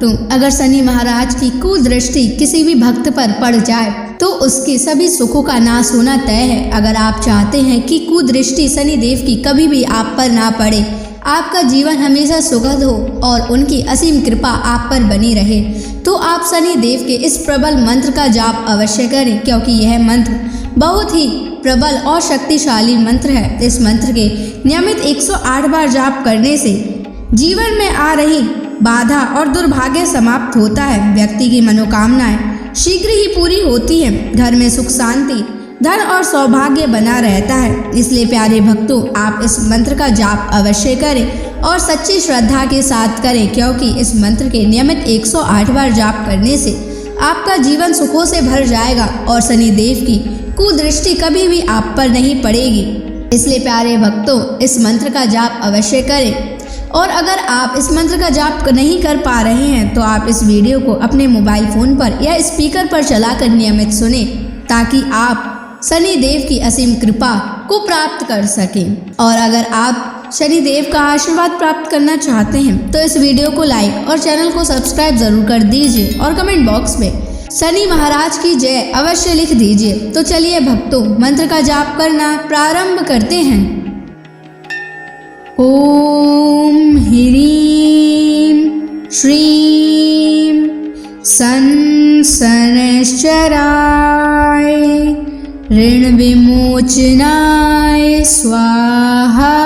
भक्तों, अगर शनि महाराज की कुदृष्टि किसी भी भक्त पर पड़ जाए तो उसके सभी सुखों का नाश होना तय है। अगर आप चाहते हैं कि कुदृष्टि शनि देव की कभी भी आप पर ना पड़े, आपका जीवन हमेशा सुखद हो और उनकी असीम कृपा आप पर बनी रहे, तो आप शनि देव के इस प्रबल मंत्र का जाप अवश्य करें, क्योंकि यह मंत्र बहुत ही प्रबल और शक्तिशाली मंत्र है। इस मंत्र के नियमित 108 बार जाप करने से जीवन में आ रही बाधा और दुर्भाग्य समाप्त होता है। व्यक्ति की मनोकामनाएं शीघ्र ही पूरी होती हैं। घर में सुख शांति, धन और सौभाग्य बना रहता है। इसलिए प्यारे भक्तों, आप इस मंत्र का जाप अवश्य करें और सच्ची श्रद्धा के साथ करें, क्योंकि इस मंत्र के नियमित 108 बार जाप करने से आपका जीवन सुखों से भर जाएगा और शनि देव की कुदृष्टि कभी भी आप पर नहीं पड़ेगी। इसलिए प्यारे भक्तों, इस मंत्र का जाप अवश्य करें। और अगर आप इस मंत्र का जाप नहीं कर पा रहे हैं तो आप इस वीडियो को अपने मोबाइल फोन पर या स्पीकर पर चलाकर नियमित सुने, ताकि आप शनि देव की असीम कृपा को प्राप्त कर सकें। और अगर आप शनि देव का आशीर्वाद प्राप्त करना चाहते हैं तो इस वीडियो को लाइक और चैनल को सब्सक्राइब जरूर कर दीजिए और कमेंट बॉक्स में शनि महाराज की जय अवश्य लिख दीजिए। तो चलिए भक्तों, मंत्र का जाप करना प्रारंभ करते हैं। ओम ह्रीं श्रीं शनैश्चराय ऋण विमोचनाय स्वाहा।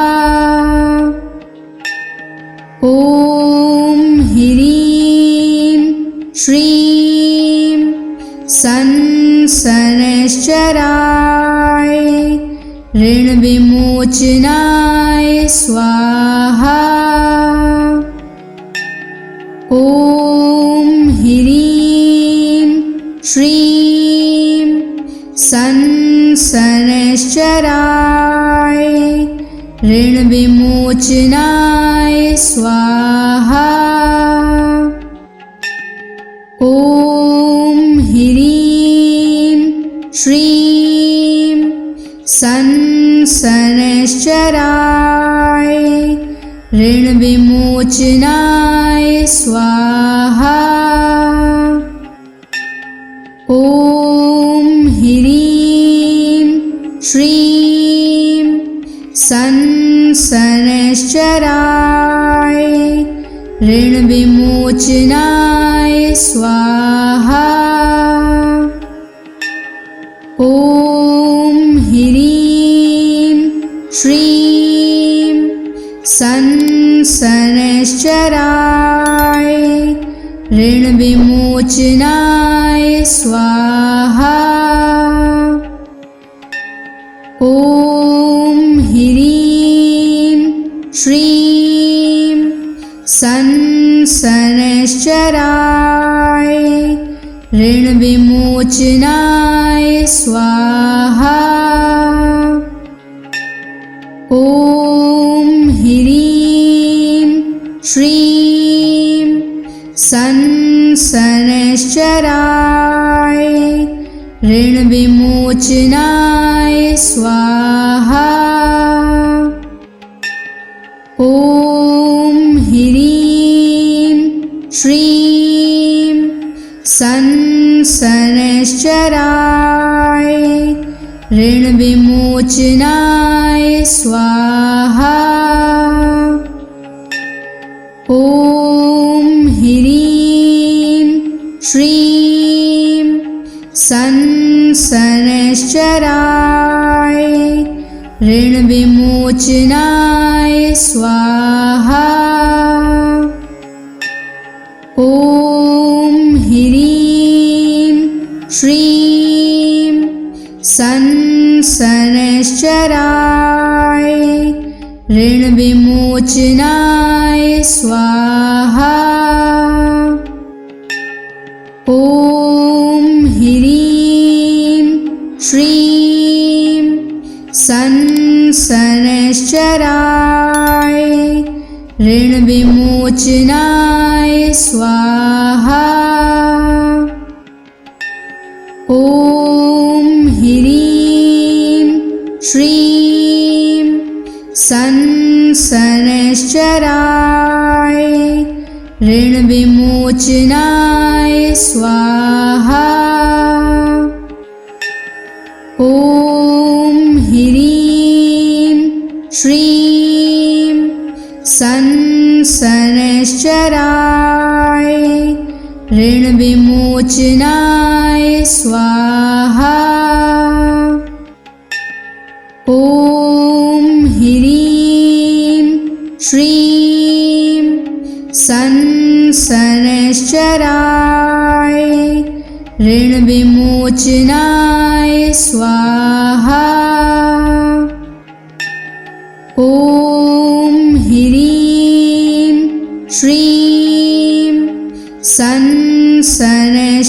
ओम ह्रीं श्रीं शनैश्चराय ऋण विमोचनाय स्वाहा। ओम ह्रीं श्रीं शनैश्चराय ऋण विमोचनाय स्वाहा। ओम ह्रीं श्रीं शनैश्चराय ऋण विमोचनाय स्वाहा। ओम ह्रीं श्रीं शनैश्चराय ऋण विमोचनाय स्वाहा। ओम ह्रीं श्रीं शनैश्चराय ऋण विमोचनाय स्वाहा। ओम ह्रीं श्रीं शनैश्चराय ऋण विमोचनाय स्वाहा। ओम ह्रीं श्रीं शनैश्चराय ऋण विमोचनाय स्वाहा। ओम ह्रीं श्रीं शनैश्चराय ऋण विमोचनाय स्वाहा। ओम ह्रीं श्रीं शनैश्चराय ऋण विमोचनाय स्वाहा। ओम ह्रीं श्रीं शनैश्चराय ऋण विमोचनाय स्वाहा। ओम ह्रीं श्रीं शनैश्चराय ऋण विमोचनाय स्वाहा। ओम ह्रीं श्रीं शनैश्चराय ऋण विमोचनाय विमोचनाय स्वाहा। ॐ ह्रीं श्रीं शनैश्चराय ऋणविमोचनाय स्वाहा। ॐ ह्रीं श्रीं शनैश्चराय ऋणविमोचनाय स्वाहा। ॐ ह्रीं श्रीं शनैश्चराय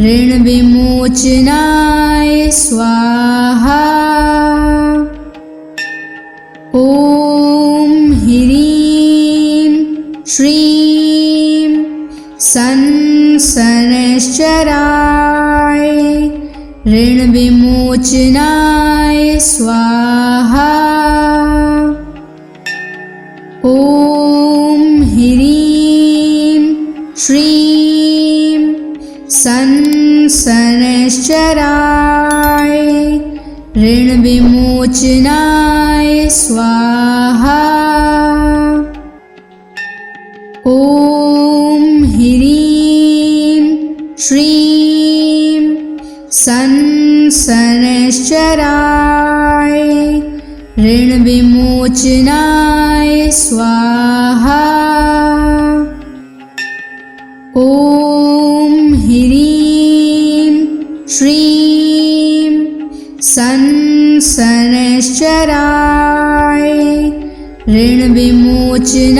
ऋणविमोचनाय स्वाहा। ॐ ह्रीं श्रीं शनैश्चराय ऋणविमोचनाय स्वाहा। ॐ ह्रीं श्रीं शनैश्चराय ऋणविमोचनाय स्वाहा। ॐ ह्रीं श्रीं शनैश्चराय ऋणविमोचनाय स्वाहा। ॐ ह्रीं श्रीं शनैश्चराय ऋणविमोचनाय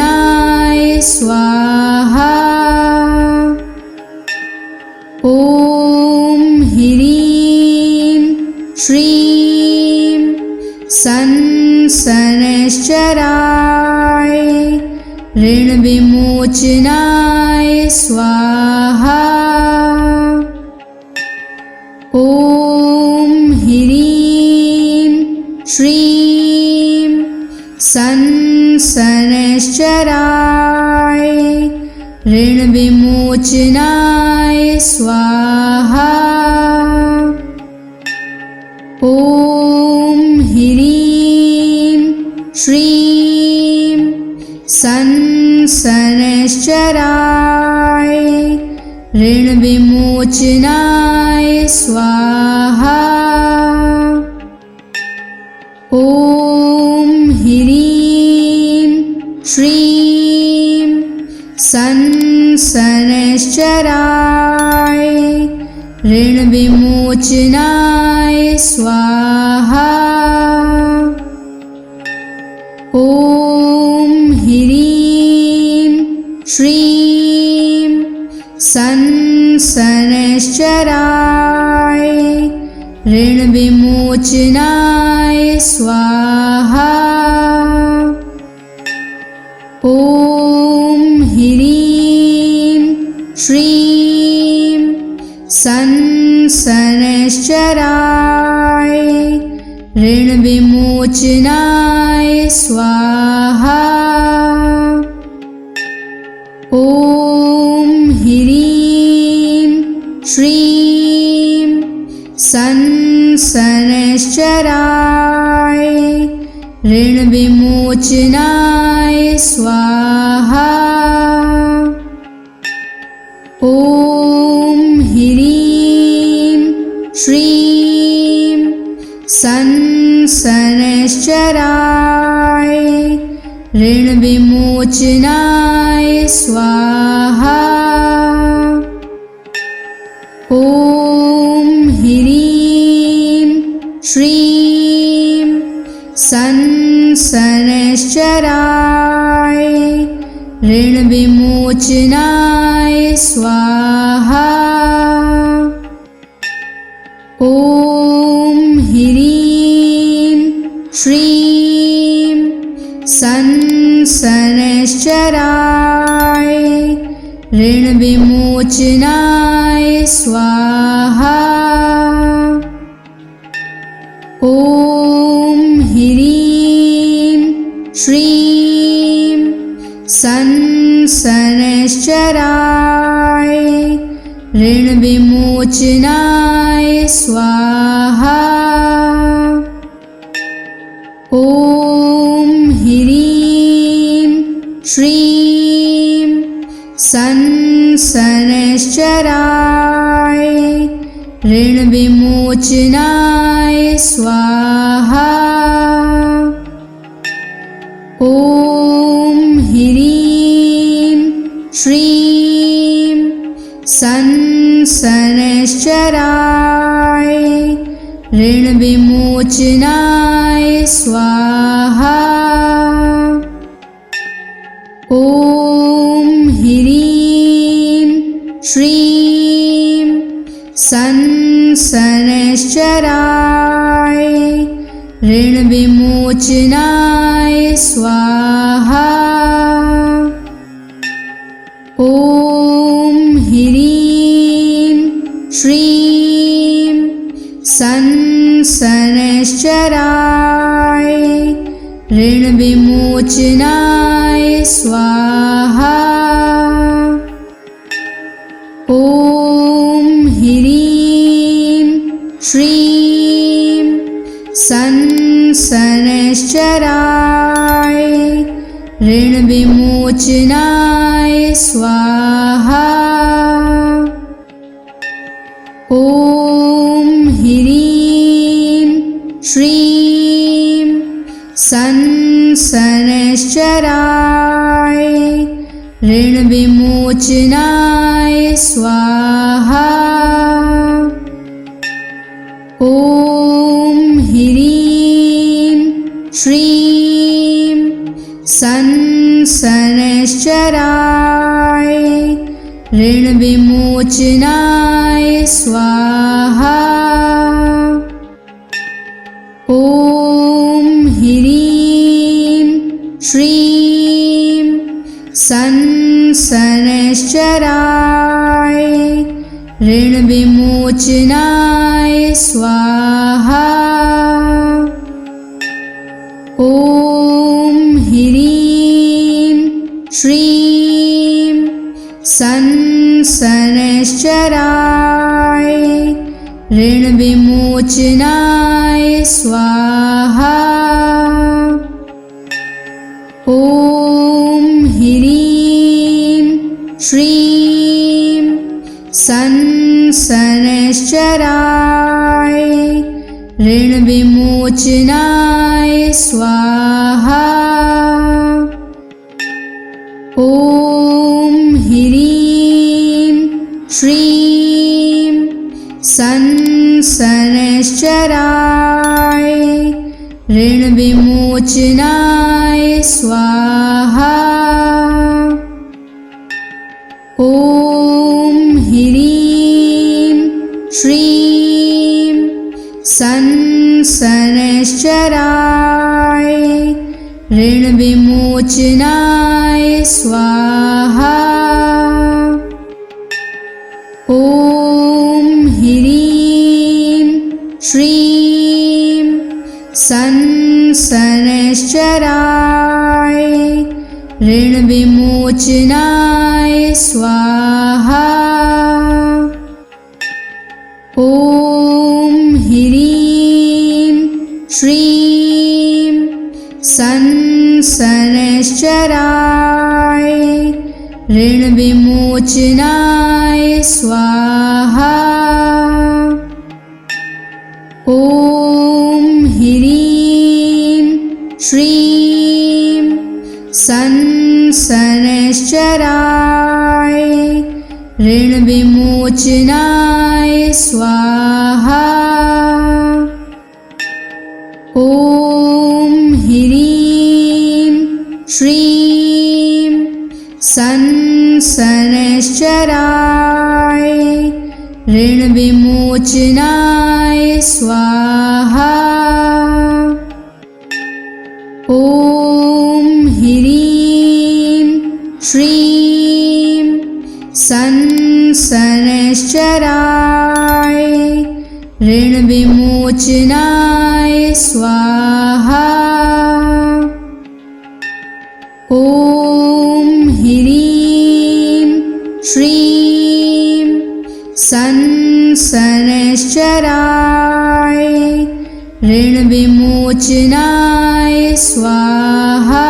स्वाहा। ॐ ह्रीं श्रीं शनैश्चराय ऋणविमोचनाय स्वाहा। ॐ ह्रीं श्रीं शनैश्चराय ऋणविमोचनाय स्वाहा। ॐ ह्रीं श्रीं शनैश्चराय ऋणविमोचनाय स्वाहा। ॐ ह्रीं श्रीं शनैश्चराय ऋणविमोचनाय स्वाहा। ॐ ह्रीं श्रीं शनैश्चराय ऋणविमोचनाय स्वाहा। ॐ ह्रीं श्रीं शनैश्चराय ऋणविमोचनाय स्वाहा। ॐ ह्रीं श्रीं शनैश्चराय ऋणविमोचनाय स्वाहा। ॐ ह्रीं श्रीं शनैश्चराय ऋणविमोचनाय स्वाहा। ॐ ह्रीं श्रीं शनैश्चराय ऋणविमोचनाय स्वाहा। ॐ ह्रीं श्रीं शनैश्चराय ऋणविमोचनाय स्वाहा। ॐ ह्रीं श्रीं शनैश्चराय शनैश्चराय ऋणविमोचनाय स्वाहा। ॐ ह्रीं श्रीं शनैश्चराय ऋणविमोचनाय स्वाहा। ॐ ह्रीं श्रीं शनैश्चराय ऋणविमोचनाय स्वाहा। ॐ ह्रीं श्रीं शनैश्चराय ऋणविमोचनाय स्वाहा। ॐ ह्रीं श्रीं शनैश्चराय ऋणविमोचनाय स्वाहा। ॐ ह्रीं श्रीं शनैश्चराय ऋणविमोचनाय स्वाहा। ॐ ह्रीं श्रीं शनैश्चराय ऋणविमोचनाय स्वाहा। ॐ ह्रीं श्रीं शनैश्चराय ऋणविमोचनाय स्वाहा। ॐ ह्रीं श्रीं शनैश्चराय ऋणविमोचनाय स्वाहा। ॐ ह्रीं श्रीं शनैश्चराय ऋणविमोचनाय स्वाहा। ॐ ह्रीं श्रीं शनैश्चराय ऋणविमोचनाय स्वाहा। ॐ ह्रीं श्रीं शनैश्चराय ऋणविमोचनाय स्वाहा। ॐ ह्रीं श्रीं शनैश्चराय ऋणविमोचनाय स्वाहा। ॐ ह्रीं श्रीं शनैश्चराय ऋणविमोचनाय स्वाहा। ॐ ह्रीं श्रीं शनैश्चराय ऋणविमोचनाय स्वाहा। ॐ ह्रीं श्रीं शनैश्चराय ऋणविमोचनाय स्वाहा। ॐ ह्रीं श्रीं शनैश्चराय ऋणविमोचनाय स्वाहा। ॐ ह्रीं श्रीं शनैश्चराय ऋणविमोचनाय स्वाहा। ॐ ह्रीं ऋण विमोचनाय स्वाहा।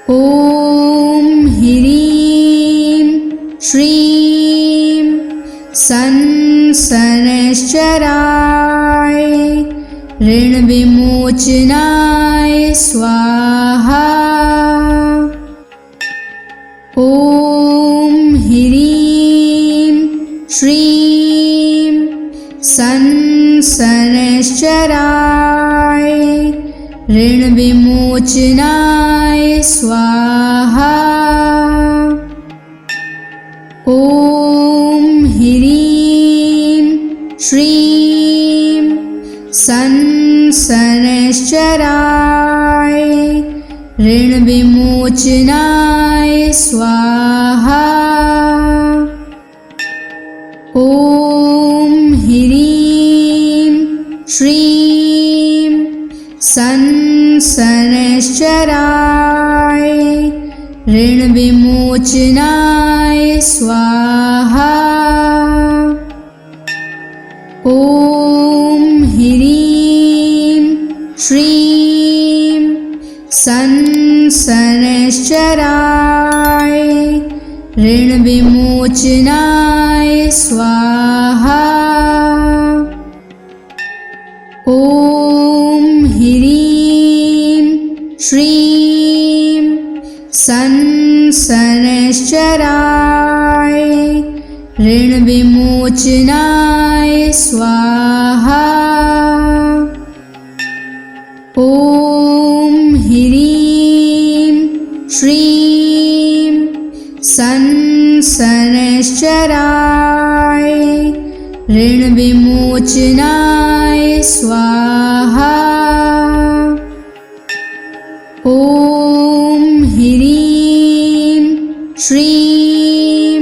ॐ ह्रीं श्रीं शनैश्चराय ऋण विमोचनाय स्वाहा। ॐ ह्रीं श्रीं शनैश्चराय ऋण विमोचनाय स्वाहा। ॐ ह्रीं श्रीं शनैश्चराय ऋण विमोचनाय स्वाहा। ॐ ह्रीं श्रीं शनैश्चराय ऋण विमोचनाय स्वाहा। ॐ ह्रीं श्रीं शनैश्चराय ऋण विमोचनाय स्वाहा। ॐ ह्रीं श्रीं शनैश्चराय ऋण विमोचनाय स्वाहा। ॐ ह्रीं श्रीं शनैश्चराय ऋण विमोचनाय स्वाहा। ॐ ह्रीं श्रीं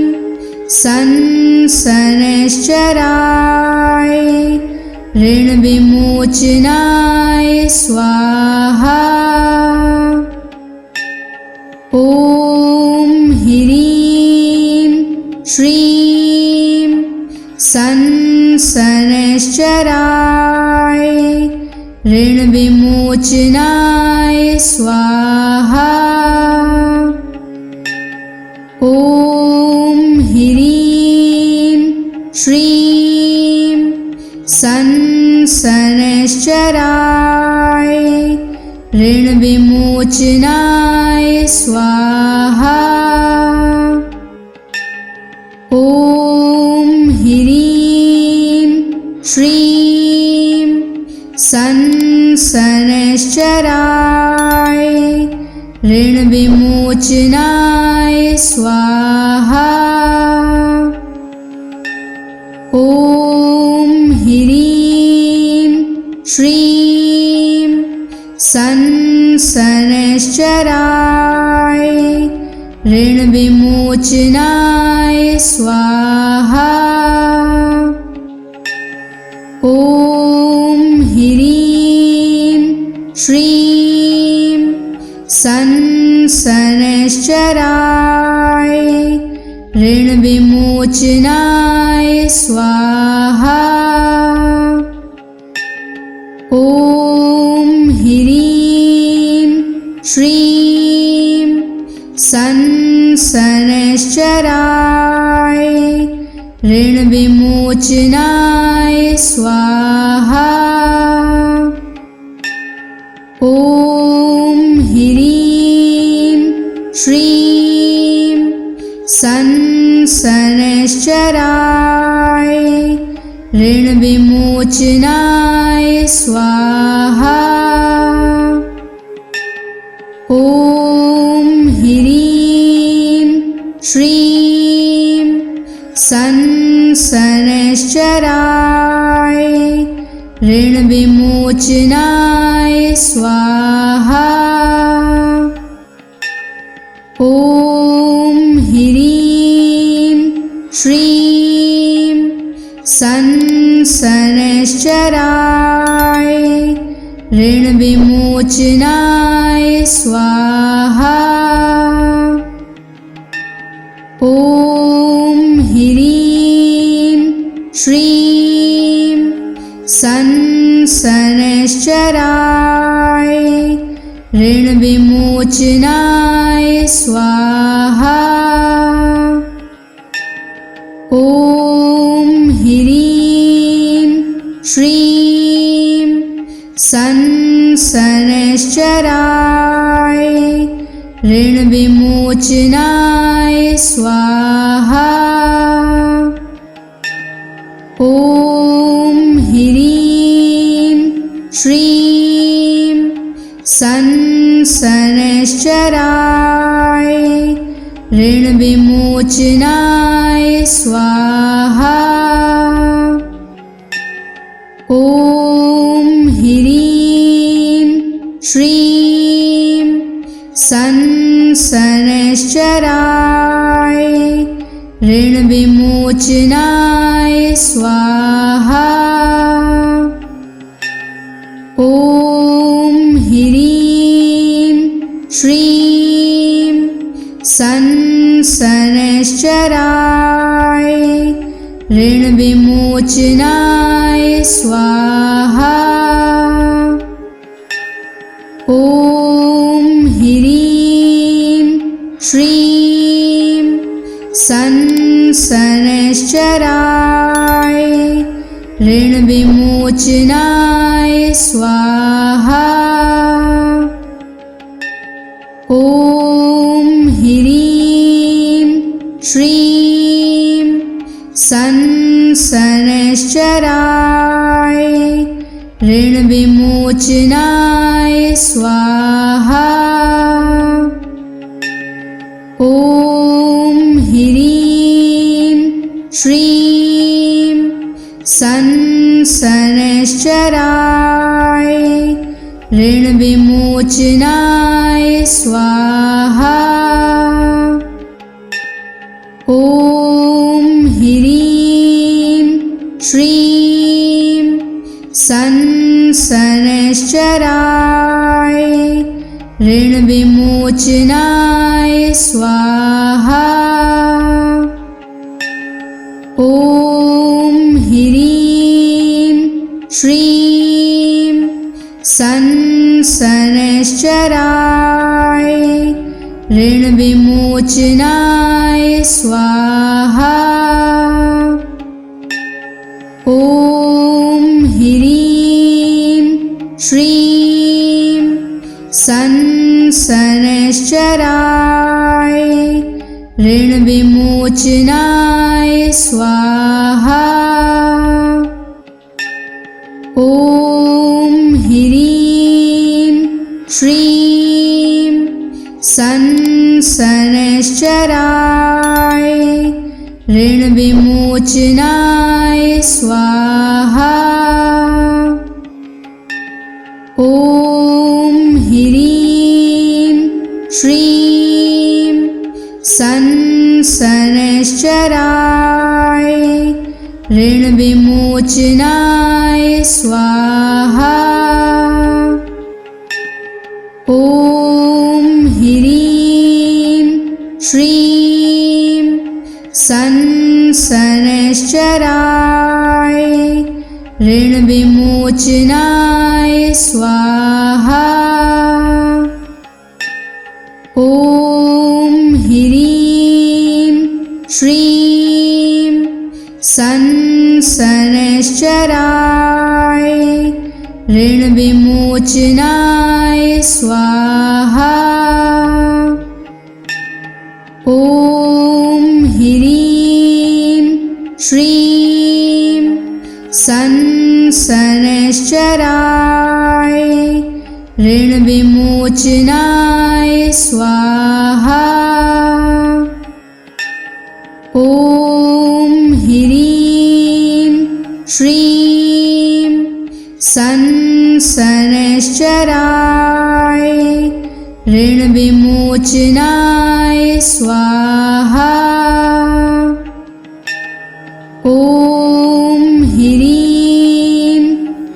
शनैश्चराय ऋण विमोचनाय स्वाहा। ॐ ह्रीं श्रीं शनैश्चराय ऋण विमोचनाय स्वाहा। ॐ ह्रीं श्रीं शनैश्चराय ऋण विमोचनाय स्वाहा। ॐ ह्रीं श्रीं शनैश्चराय ऋण विमोचनाय स्वाहा। ॐ ह्रीं श्रीं शनैश्चराय ऋण विमोचनाय स्वाहा। ॐ ह्रीं श्रीं शनैश्चराय ऋण विमोचनाय स्वाहा। ॐ ह्रीं श्रीं शनैश्चराय ऋण विमोचनाय स्वाहा। ॐ ह्रीं श्रीं शनैश्चराय ऋण विमोचनाय स्वाहा। ॐ ह्रीं श्रीं शनैश्चराय ऋण विमोचनाय स्वाहा। ॐ ह्रीं श्रीं शनैश्चराय ऋण विमोचनाय स्वाहा। ॐ ह्रीं श्रीं संसनश्चराय ऋणविमोचनाय स्वाहा। ॐ ह्रीं श्रीं संसनश्चराय ऋणविमोचनाय स्वाहा। ॐ ह्रीं श्रीं संसनश्चराय ऋणविमोचनाय स्वाहा। ॐ ह्रीं श्रीं संसनश्चराय ऋणविमोचनाय स्वाहा। ॐ ह्रीं श्रीं संसनश्चराय ऋणविमोचनाय स्वाहा। ॐ ह्रीं श्रीं संसनश्चराय ऋणविमोचनाय स्वाहा। ॐ ह्रीं श्रीं संसनश्चराय ऋणविमोचनाय स्वाहा। ॐ ह्रीं श्रीं संसनश्चराय ऋणविमोचनाय स्वाहा। ॐ ह्रीं श्रीं संसनश्चराय ऋणविमोचनाय स्वाहा। ॐ ह्रीं श्रीं संसनश्चराय ऋणविमोचनाय स्वाहा। ॐ ह्रीं श्रीं संसनश्चराय ऋणविमोचनाय स्वाहा। ॐ ह्रीं श्रीं संसनश्चराय ऋणविमोचनाय स्वाहा। ॐ ह्रीं श्रीं संसनश्चराय ऋणविमोचनाय स्वाहा। ॐ ह्रीं श्रीं संसनश्चराय ऋणविमोचनाय स्वाहा। ॐ ह्रीं श्रीं संसनश्चराय ऋणविमोचनाय स्वाहा। ॐ ह्रीं श्रीं संसनश्चराय ऋणविमोचनाय स्वाहा। ॐ ह्रीं श्रीं संसनश्चराय ऋणविमोचनाय स्वाहा। ॐ ह्रीं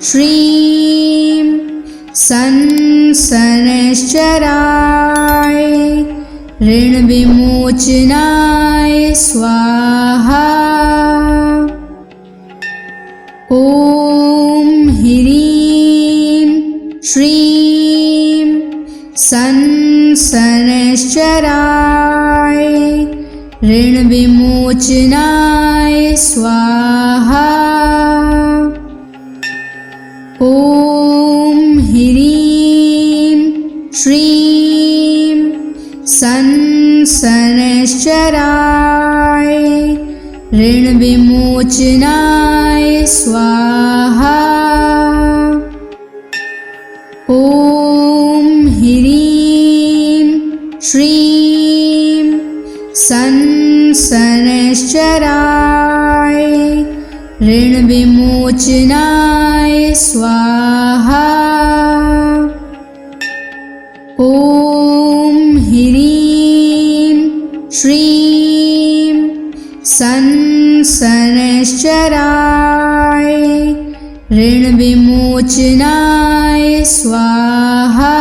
श्रीं संसनश्चराय ऋणविमोचनाय स्वाहा। ॐ शनैश्चराय ऋणविमोचनाय स्वाहा। ॐ ह्रीं श्रीं शनैश्चराय ऋणविमोचनाय स्वाहा। ॐ ह्रीं श्रीं शनैश्चराय ऋणविमोचनाय स्वाहा। ॐ ह्रीं श्रीं शनैश्चराय ऋणविमोचनाय स्वाहा।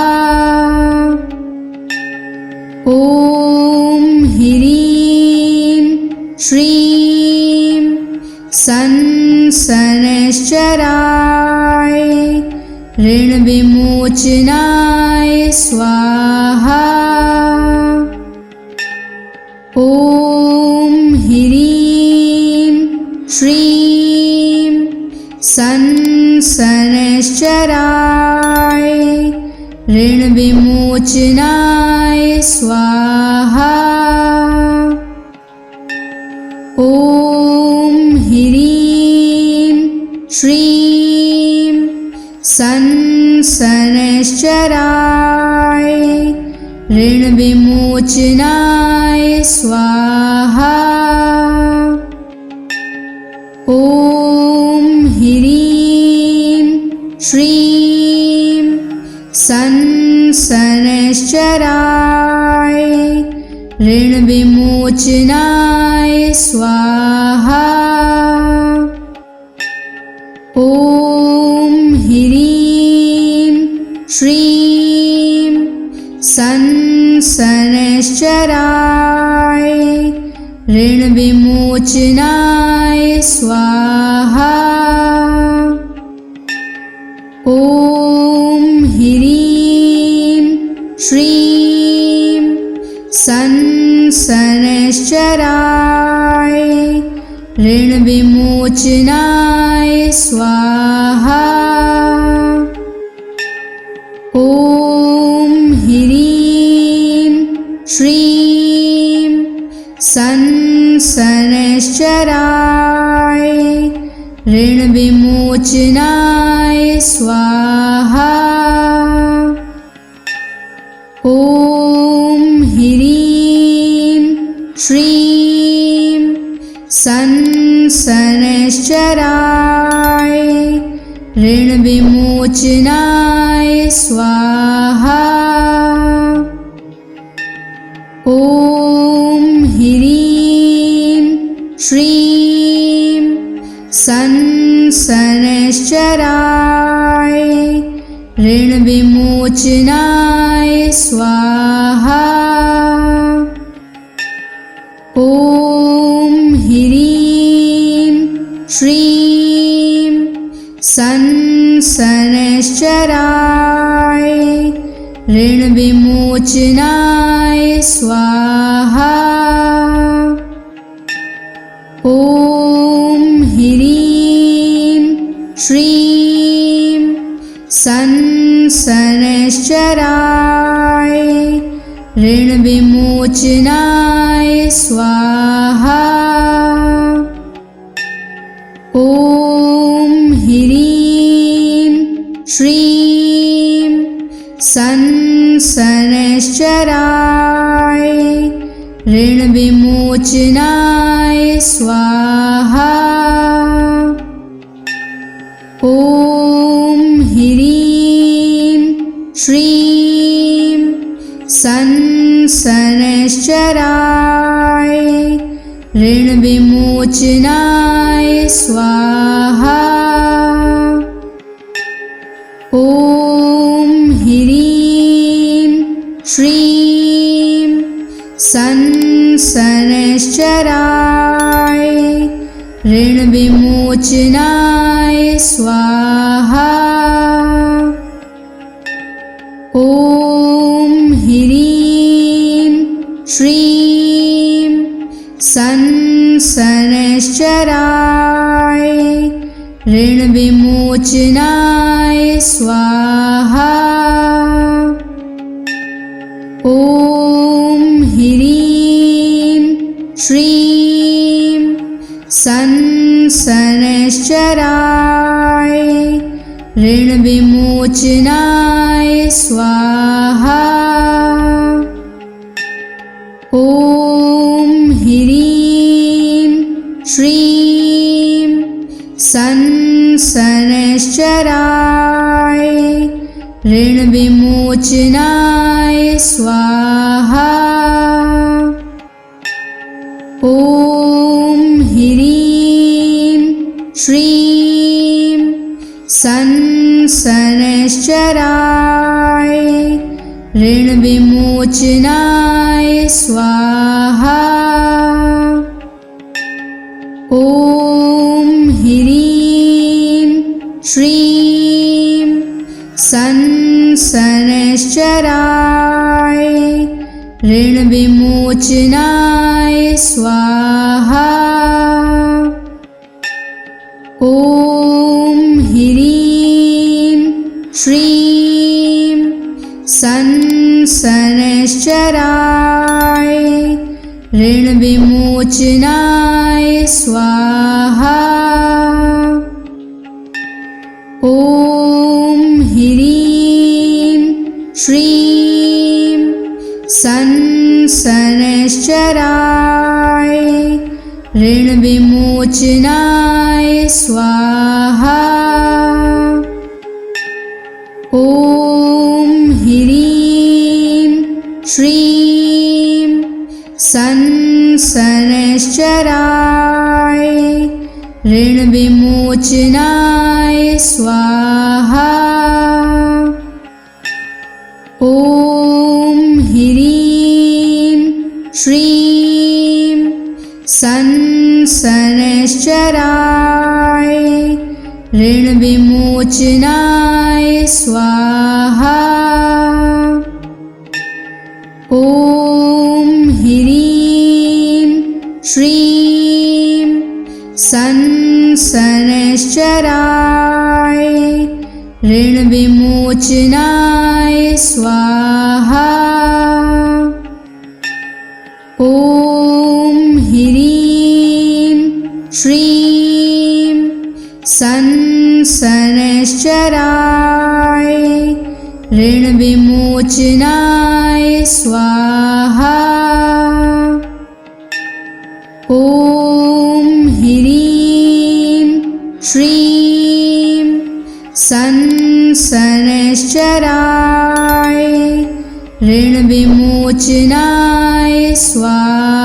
ॐ ह्रीं श्रीं शनैश्चराय ऋणविमोचनाय स्वाहा। ॐ ह्रीं श्रीं शनैश्चराय ऋणविमोचनाय स्वाहा। ॐ ह्रीं श्रीं शनैश्चराय ऋणविमोचनाय स्वाहा। ॐ ह्रीं श्रीं शनैश्चराय ऋणविमोचनाय स्वाहा। ॐ ह्रीं श्रीं शनैश्चराय ऋणविमोचनाय स्वाहा। ॐ ह्रीं श्रीं शनैश्चराय ऋणविमोचनाय स्वाहा। ॐ ह्रीं श्रीं शनैश्चराय ऋणविमोचनाय स्वाहा। ॐ ह्रीं श्रीं शनैश्चराय ऋणविमोचनाय स्वाहा। ॐ ह्रीं श्रीं शनैश्चराय ऋणविमोचनाय स्वाहा। ॐ ह्रीं श्रीं शनैश्चराय ऋणविमोचनाय स्वाहा। ॐ ह्रीं श्रीं शनैश्चराय ऋणविमोचनाय स्वाहा। ॐ ह्रीं श्रीं शनैश्चराय ऋणविमोचनाय स्वाहा। ॐ ह्रीं श्रीं शनैश्चराय ऋणविमोचनाय स्वाहा। ॐ ह्रीं श्रीं शनैश्चराय ऋणविमोचनाय स्वाहा। ॐ ह्रीं ऋणविमोचनाय स्वाहा। ॐ ह्रीं श्रीं शनैश्चराय ऋणविमोचनाय स्वाहा। ॐ ह्रीं श्रीं शनैश्चराय ऋणविमोचनाय स्वाहा। ॐ ह्रीं श्रीं शनैश्चराय ऋणविमोचनाय स्वाहा। ॐ ह्रीं श्रीं शनैश्चराय ऋणविमोचनाय स्वाहा। ॐ ह्रीं श्रीं शनैश्चराय ऋणविमोचनाय स्वाहा। ॐ ह्रीं श्रीं शनैश्चराय ऋणविमोचनाय स्वाहा। ॐ ह्रीं श्रीं शनैश्चराय ऋणविमोचनाय स्वाहा। ॐ ह्रीं श्रीं शनैश्चराय ऋणविमोचनाय स्वाहा। ॐ ह्रीं श्रीं शनैश्चराय ऋणविमोचनाय स्वाहा। ॐ ह्रीं श्रीं शनैश्चराय ऋणविमोचनाय स्वाहा। ॐ ह्रीं श्रीं शनैश्चराय ऋणविमोचनाय स्वाहा।